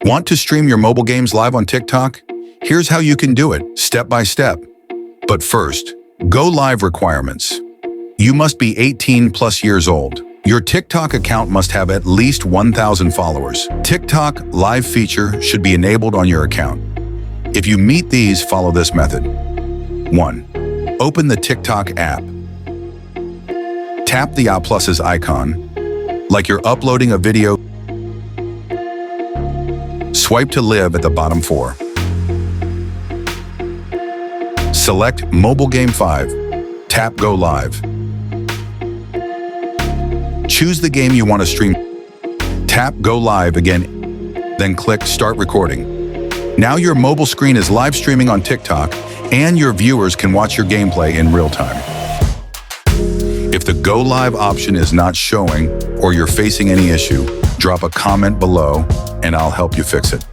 Want to stream your mobile games live on TikTok? Here's how you can do it, step by step. But first, go live requirements. You must be 18 plus years old. Your TikTok account must have at least 1,000 followers. TikTok live feature should be enabled on your account. If you meet these, follow this method. 1. Open the TikTok app. Tap the ++ icon, like you're uploading a video. Swipe to live at the bottom 4. Select Mobile Game 5. Tap Go Live. Choose the game you want to stream. Tap Go Live again, then click Start Recording. Now your mobile screen is live streaming on TikTok, and your viewers can watch your gameplay in real time. If the Go Live option is not showing or you're facing any issue, drop a comment below and I'll help you fix it.